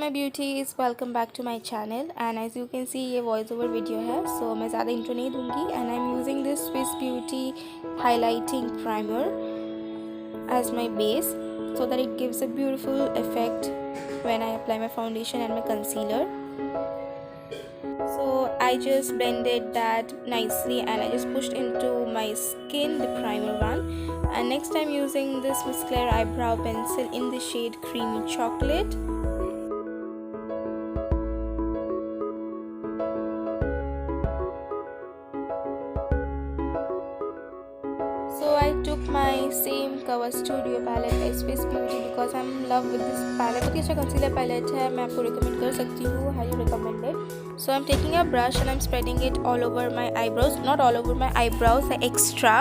my beauties, welcome back to my channel. And as you can see ये voice over video है, सो मैं ज़्यादा intro नहीं दूंगी. And I am using this Swiss beauty highlighting primer as my base so that it gives a beautiful effect when I apply my foundation and my concealer. So I just blended that nicely and I just pushed into my skin the primer one. And next I'm using this Miss Claire eyebrow pencil in the shade Creamy Chocolate. So I took my same Cover Studio palette by Swiss Beauty because I'm in love with this palette. बहुत ही अच्छा concealer palette है, मैं आपको recommend कर सकती हूँ, highly recommended. So I'm taking a brush and I'm spreading it all over my eyebrows. Not all over my eyebrows, the extra.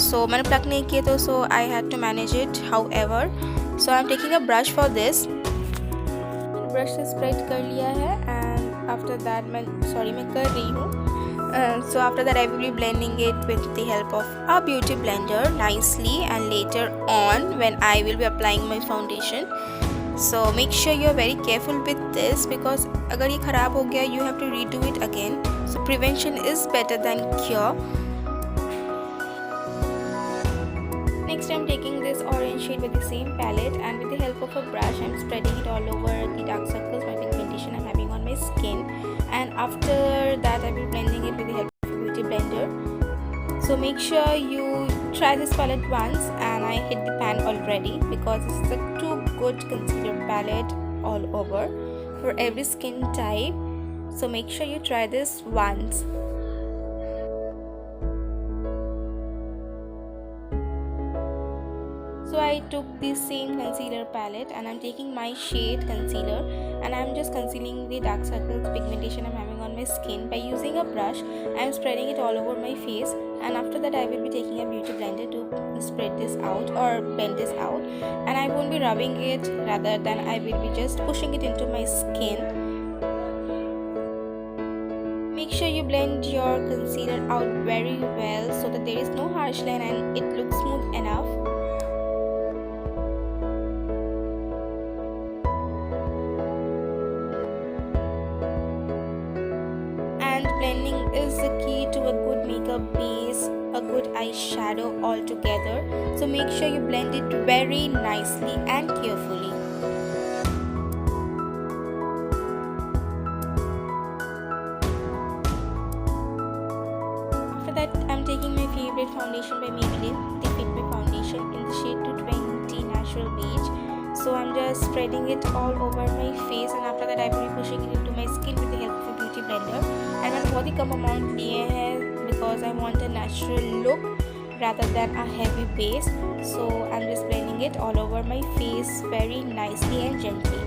So मैंने pluck नहीं किए तो so I had to manage it. However, so I'm taking a brush for this. Brush से spread कर लिया है and after that मैं कर रही हूँ. So after that I will be blending it with the help of a beauty blender nicely, and later on when I will be applying my foundation. So make sure you are very careful with this because अगर ये ख़राब हो गया you have to redo it again. So prevention is better than cure. Next I'm taking this orange shade with the same palette and with the help of a brush I'm spreading it all over the dark circles, my pigmentation I'm having on my skin. And after that I will be blending it with the help of a beauty blender. So make sure you try this palette once, and I hit the pan already because this is a too good concealer palette all over for every skin type. So make sure you try this once. So I took the same concealer palette and I'm taking my shade concealer and I'm just concealing the dark circles, pigmentation I'm having on my skin by using a brush. I'm spreading it all over my face, and after that I will be taking a beauty blender to spread this out or blend this out, and I won't be rubbing it, rather than I will be just pushing it into my skin. Make sure you blend your concealer out very well so that there is no harsh line and it looks smooth enough. And blending is the key to a good makeup base, a good eyeshadow altogether. So make sure you blend it very nicely and carefully. After that I'm taking my favorite foundation by Maybelline, the Fit Me foundation in the shade 220 Natural Beige. So I'm just spreading it all over my face, and after that I will be pushing it into my skin with the help of a beauty blender. And मैंने बहुत ही कम amount लिए हैं because I want a natural look rather than a heavy base. So I'm just blending it all over my face very nicely and gently.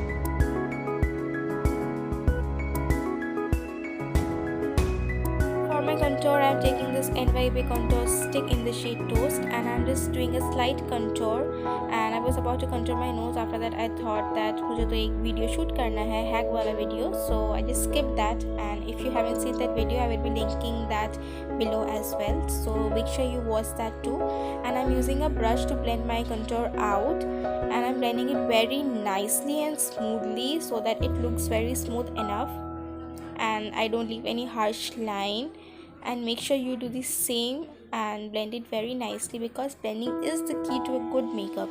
For my contour I'm taking this NYB contour stick in the shade Toast, and I'm just doing a slight contour. And I was about to contour my nose. After that I thought that मुझे तो एक video shoot करना है, hack वाला video, so I just skipped that. And if you haven't seen that video I will be linking that below as well, so make sure you watch that too. And I'm using a brush to blend my contour out, and I'm blending it very nicely and smoothly so that it looks very smooth enough and I don't leave any harsh line. And make sure you do the same and blend it very nicely because blending is the key to a good makeup.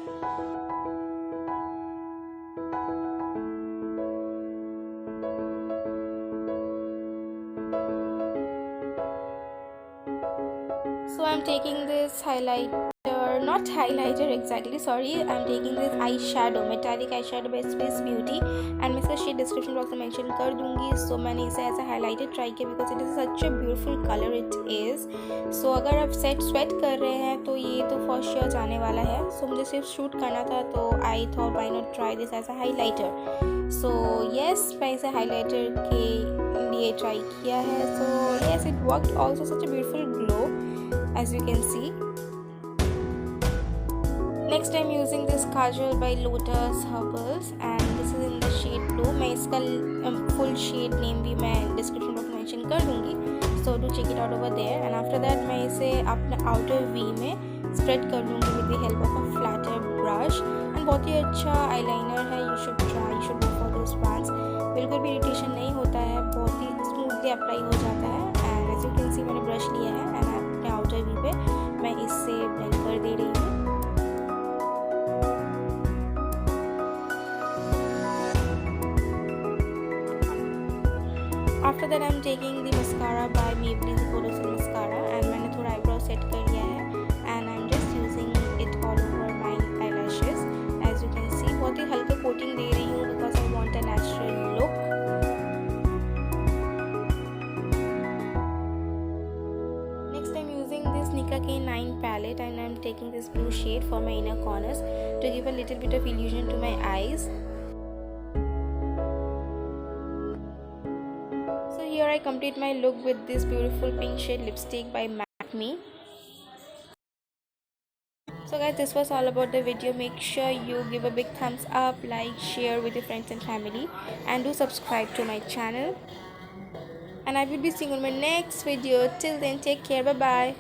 So I'm taking this not highlighter exactly, sorry, I'm taking this eyeshadow, metallic eyeshadow by Swiss Beauty, and मैं इसका shade description box में mention कर दूंगी. So मैंने इसे ऐसा highlighter try किया because it is such a beautiful color it is. So अगर आप स्वेट कर रहे हैं तो ये तो for sure जाने वाला है. So मुझे सिर्फ शूट करना था तो I thought why not try this as a highlighter. So yes, मैं इसे हाईलाइटर के लिए ट्राई किया है. So yes, it worked also, such a beautiful glow as you can see. Next I'm using this kajal by Lotus Herbals, and this is in the shade Blue. मैं इसका full shade name भी मैं description box में mention कर दूँगी, so do check it out over there. And after that मैं इसे अपने outer V में spread कर लूँगी with the help of a flatter brush. And बहुत ही अच्छा eyeliner है, you should try, you should go for this those parts. बिल्कुल भी इरिटेशन नहीं होता है, बहुत ही स्मूथली अप्लाई हो जाता है. And as you can see मैंने ब्रश लिया है एंड अपने आउटर वी पे मैं इससे ब्लेंड कर दे रही हूँ. After that I am taking the mascara by Maybelline Colossal mascara and मैंने थोड़ा आईब्रो सेट कर लिया है and I am just using it all over my eyelashes. As you can see बहुत ही हल्का कोटिंग दे रही हूँ because I want a natural look. Next I am using this Nicka K9 palette and I am taking this blue shade for my inner corners to give a little bit of illusion to my eyes. Here I complete my look with this beautiful pink shade lipstick by MAC Me. So guys, this was all about the video. Make sure you give a big thumbs up, like, share with your friends and family, and do subscribe to my channel. And I will be seeing you on my next video. Till then, take care. Bye bye.